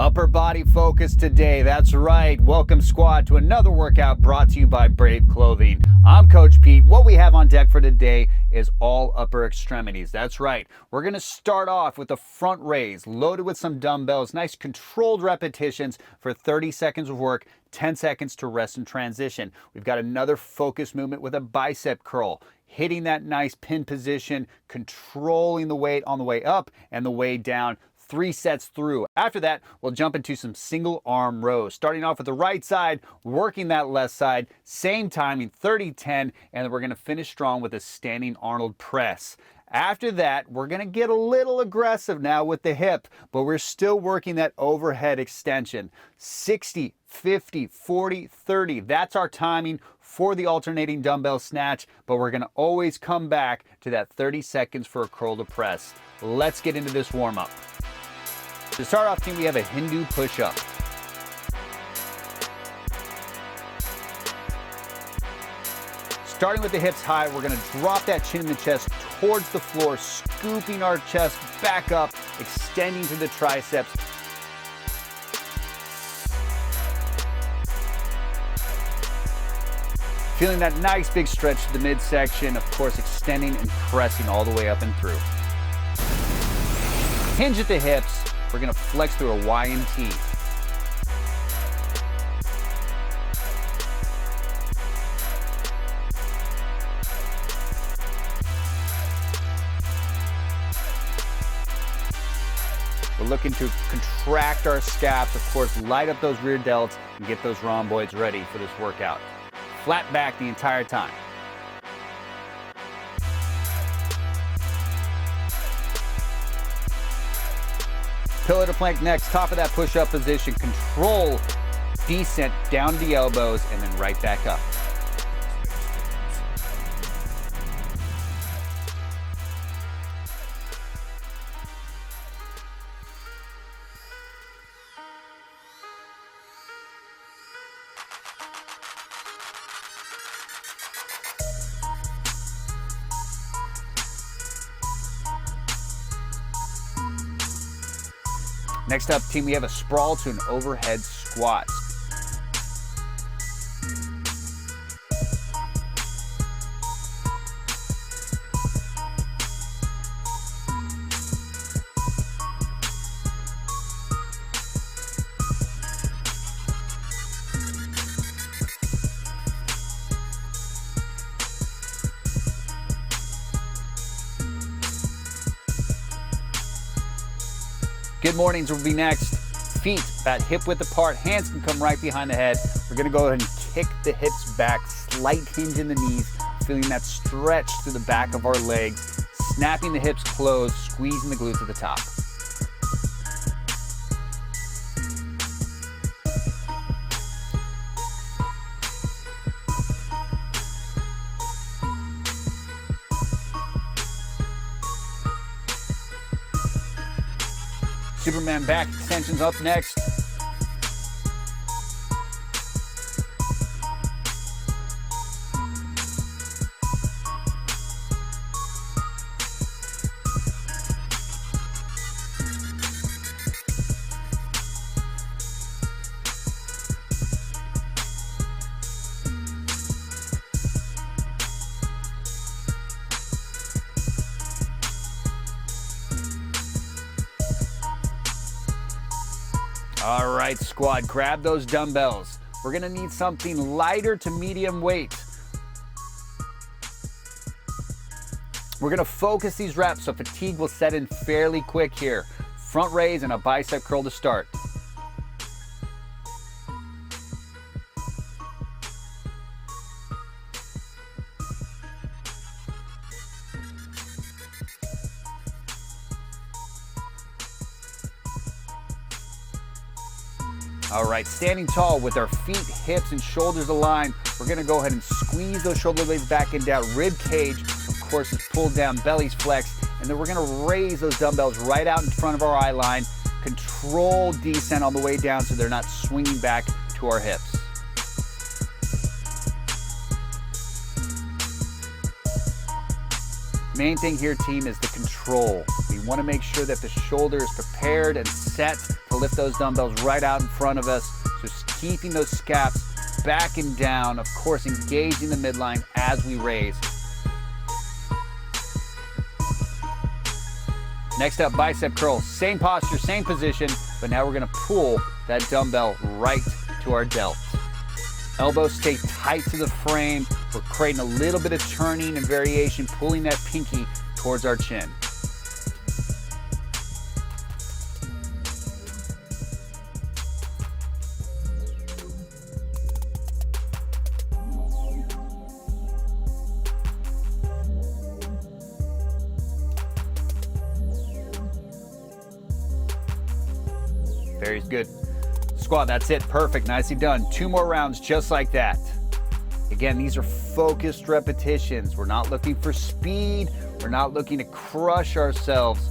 Upper body focus today, that's right. Welcome squad to another workout brought to you by Brave Clothing. I'm Coach Pete. What we have on deck for today is all upper extremities. That's right. We're gonna start off with a front raise, loaded with some dumbbells, nice controlled repetitions for 30 seconds of work, 10 seconds to rest and transition. We've got another focus movement with a bicep curl, hitting that nice pin position, controlling the weight on the way up and the way down. 3 sets through. After that, we'll jump into some single arm rows. Starting off with the right side, working that left side, same timing, 30-10, and then we're gonna finish strong with a standing Arnold press. After that, we're gonna get a little aggressive now with the hip, but we're still working that overhead extension. 60, 50, 40, 30, that's our timing for the alternating dumbbell snatch, but we're gonna always come back to that 30 seconds for a curl to press. Let's get into this warm up. To start off, team, we have a Hindu push-up. Starting with the hips high, we're gonna drop that chin in the chest towards the floor, scooping our chest back up, extending to the triceps. Feeling that nice big stretch to the midsection, of course, extending and pressing all the way up and through. Hinge at the hips. We're gonna flex through a Y and T. We're looking to contract our scaps, of course, light up those rear delts and get those rhomboids ready for this workout. Flat back the entire time. Pillar to plank next, top of that push-up position. Control descent down to the elbows and then right back up. Next up, team, we have a sprawl to an overhead squat. Good mornings will be next. Feet at hip width apart, hands can come right behind the head. We're gonna go ahead and kick the hips back, slight hinge in the knees, feeling that stretch through the back of our legs, snapping the hips closed, squeezing the glutes at the top. Superman back extensions up next. All right, squad, grab those dumbbells. We're gonna need something lighter to medium weight. We're gonna focus these reps so fatigue will set in fairly quick here. Front raise and a bicep curl to start. All right, standing tall with our feet, hips, and shoulders aligned, we're gonna go ahead and squeeze those shoulder blades back and down. Rib cage, of course, is pulled down, belly's flexed, and then we're gonna raise those dumbbells right out in front of our eye line. Control descent on the way down so they're not swinging back to our hips. Main thing here, team, is the control. We want to make sure that the shoulder is prepared and set to lift those dumbbells right out in front of us. Just keeping those scaps back and down. Of course, engaging the midline as we raise. Next up, bicep curls. Same posture, same position, but now we're gonna pull that dumbbell right to our delt. Elbows stay tight to the frame. We're creating a little bit of turning and variation, pulling that pinky towards our chin. Very good. Squat, that's it, perfect, nicely done. 2 more rounds just like that. Again, these are focused repetitions. We're not looking for speed. We're not looking to crush ourselves.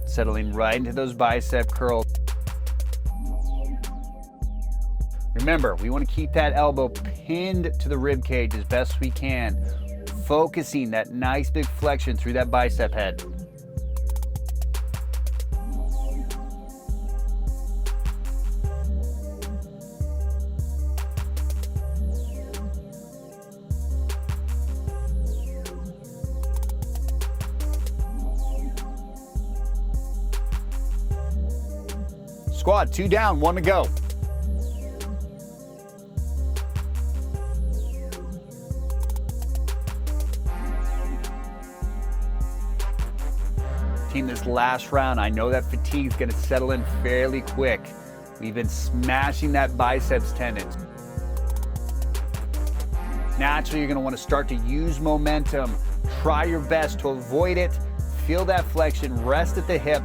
Settling right into those bicep curls. Remember, we want to keep that elbow pinned to the rib cage as best we can, focusing that nice big flexion through that bicep head. Squat, 2 down, 1 to go. Team, this last round, I know that fatigue's gonna settle in fairly quick. We've been smashing that biceps tendons. Naturally, you're gonna wanna start to use momentum. Try your best to avoid it. Feel that flexion, rest at the hip,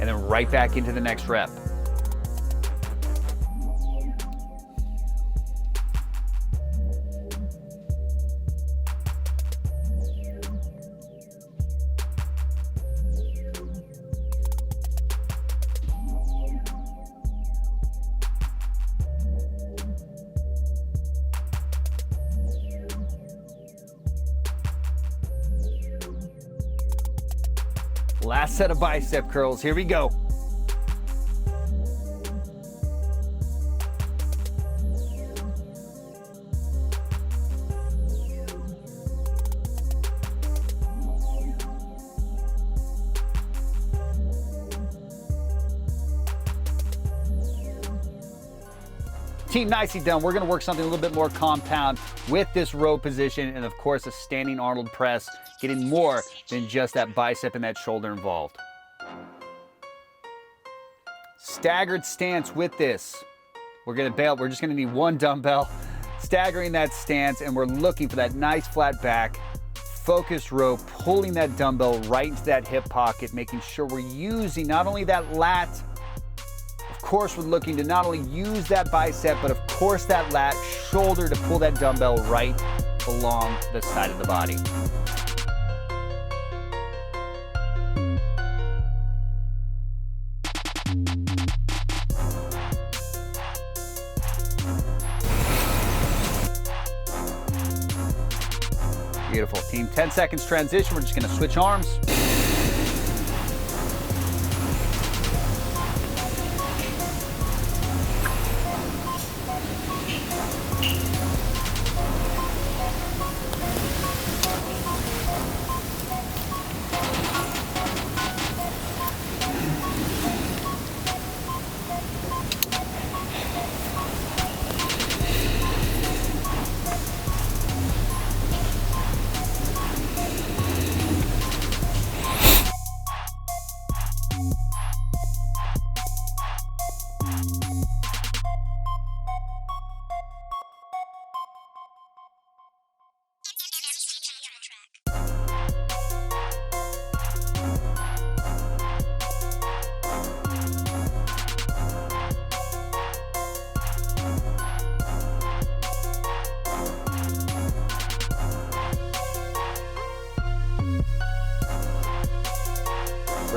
and then right back into the next rep. Last set of bicep curls, here we go. Team, nicely done. We're gonna work something a little bit more compound with this row position and of course a standing Arnold press, getting more than just that bicep and that shoulder involved. Staggered stance with this. We're just gonna need 1 dumbbell, staggering that stance, and we're looking for that nice flat back, focused row, pulling that dumbbell right into that hip pocket, making sure we're using not only that lat, of course we're looking to not only use that bicep, but of course that lat shoulder to pull that dumbbell right along the side of the body. Beautiful. Team, 10 seconds transition. We're just gonna switch arms.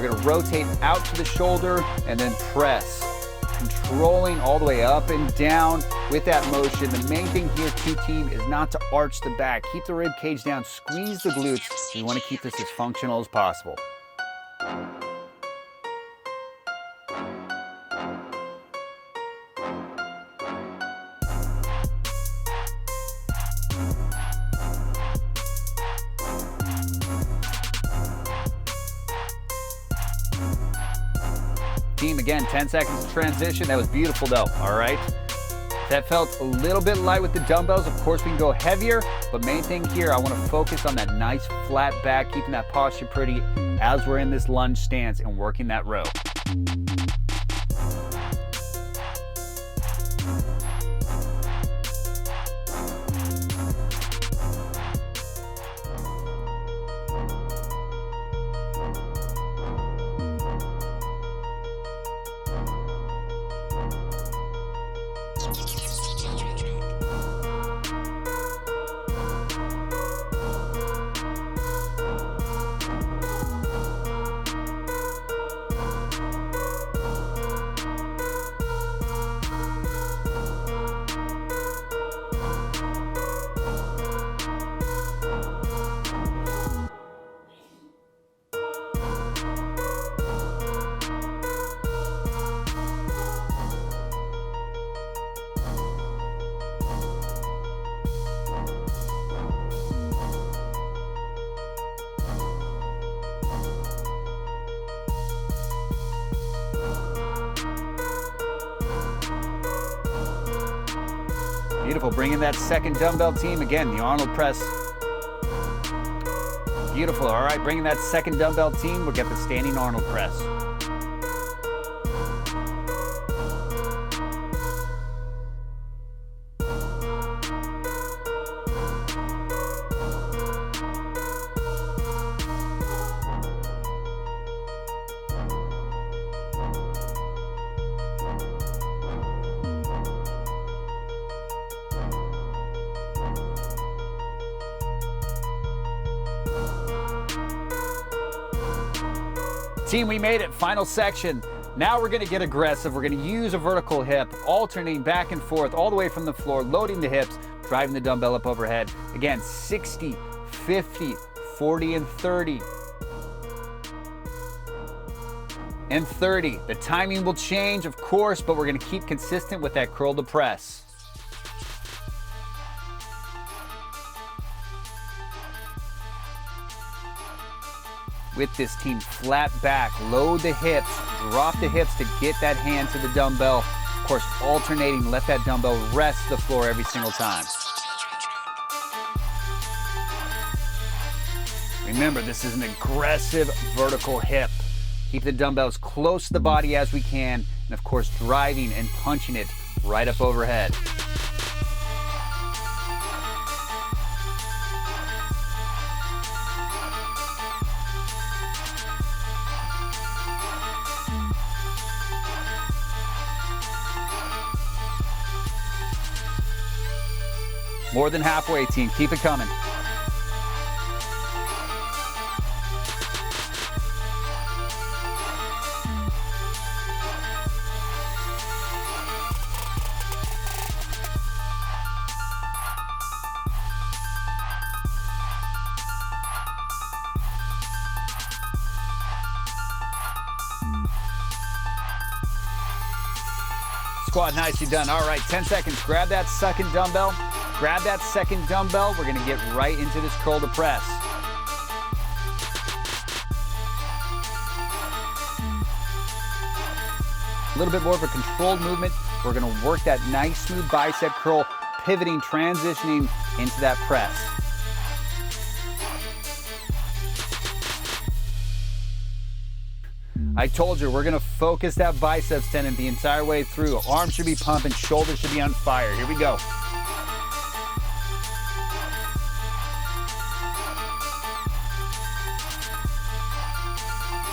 We're gonna rotate out to the shoulder and then press. Controlling all the way up and down with that motion. The main thing here, team, is not to arch the back. Keep the rib cage down, squeeze the glutes. We want to keep this as functional as possible. Team, again, 10 seconds of transition. That was beautiful though, all right? That felt a little bit light with the dumbbells. Of course, we can go heavier, but main thing here, I wanna focus on that nice flat back, keeping that posture pretty as we're in this lunge stance and working that row. Beautiful, bring in that second dumbbell, team. Again, the Arnold press. Beautiful, all right, bring in that second dumbbell, team. We'll get the standing Arnold press. Team, we made it, final section. Now we're gonna get aggressive. We're gonna use a vertical hip, alternating back and forth all the way from the floor, loading the hips, driving the dumbbell up overhead. Again, 60, 50, 40, and 30. And 30. The timing will change, of course, but we're gonna keep consistent with that curl to press. With this, team, flat back, load the hips, drop the hips to get that hand to the dumbbell. Of course, alternating, let that dumbbell rest the floor every single time. Remember, this is an aggressive vertical hip. Keep the dumbbells close to the body as we can, and of course, driving and punching it right up overhead. More than halfway, team. Keep it coming. Squat, nicely done. All right, 10 seconds. Grab that second dumbbell. Grab that second dumbbell. We're gonna get right into this curl to press. A little bit more of a controlled movement. We're gonna work that nice smooth bicep curl, pivoting, transitioning into that press. I told you, we're gonna focus that biceps tendon the entire way through. Arms should be pumping, shoulders should be on fire. Here we go.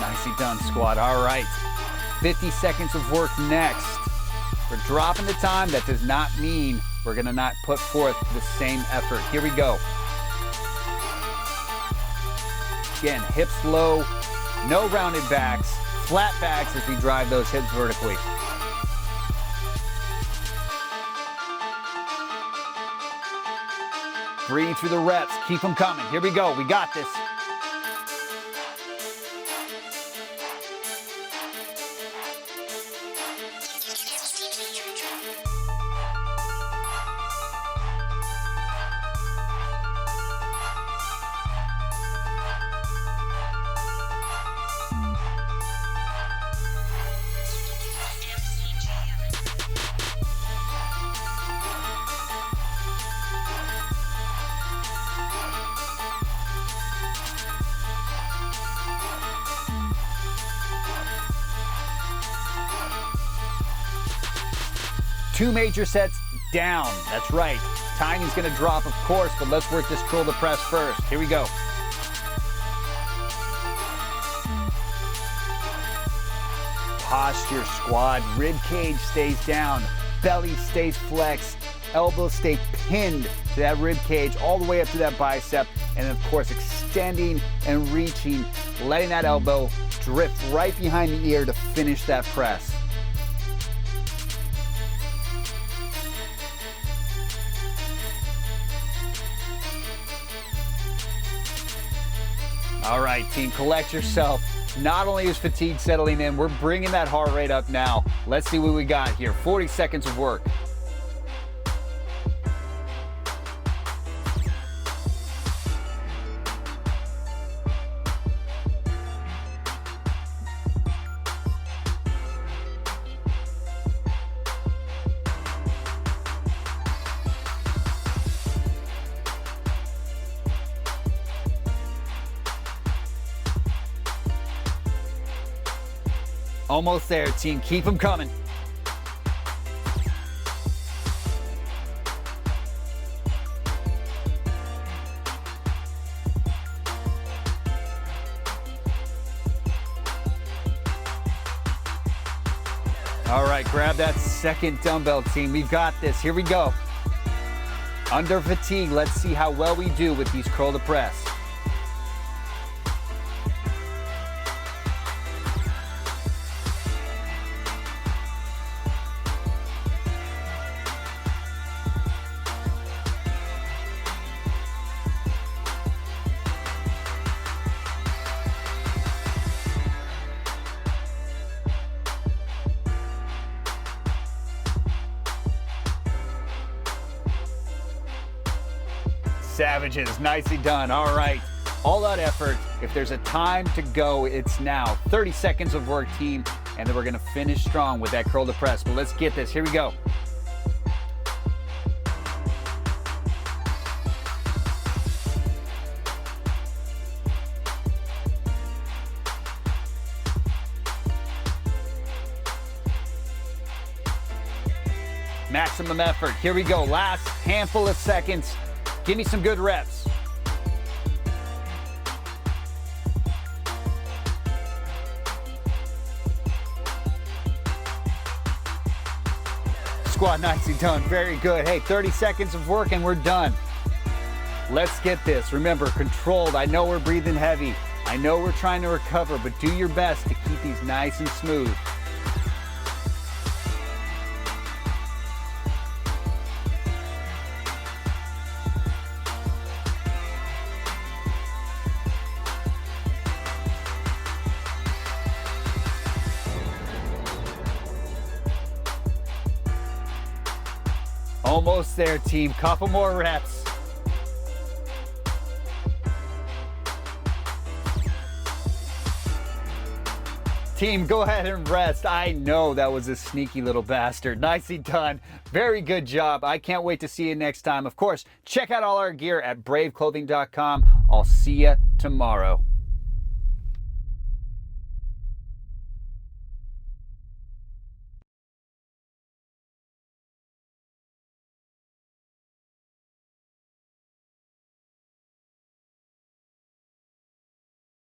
Nicely done, squad. All right, 50 seconds of work next. We're dropping the time. That does not mean we're gonna not put forth the same effort. Here we go. Again, hips low, No rounded backs, flat backs as we drive those hips vertically. Breathe through the reps, keep them coming. Here we go, we got this. Two major sets down. That's right. Timing's going to drop, of course, but let's work this curl to press first. Here we go. Posture squad. Rib cage stays down. Belly stays flexed. Elbows stay pinned to that rib cage all the way up to that bicep. And of course, extending and reaching, letting that elbow drift right behind the ear to finish that press. All right, team, collect yourself. Not only is fatigue settling in, we're bringing that heart rate up now. Let's see what we got here. 40 seconds of work. Almost there, team. Keep them coming. All right, grab that second dumbbell, team. We've got this. Here we go. Under fatigue, let's see how well we do with these curl to press. Savages, nicely done. All right, all out effort. If there's a time to go, it's now. 30 seconds of work, team, and then we're gonna finish strong with that curl to press. But let's get this, here we go. Maximum effort, here we go. Last handful of seconds. Give me some good reps. Squat, nicely done. Very good. Hey, 30 seconds of work and we're done. Let's get this. Remember, controlled. I know we're breathing heavy. I know we're trying to recover, but do your best to keep these nice and smooth. Almost there, team. Couple more reps. Team, go ahead and rest. I know that was a sneaky little bastard. Nicely done. Very good job. I can't wait to see you next time. Of course, check out all our gear at braveclothing.com. I'll see you tomorrow.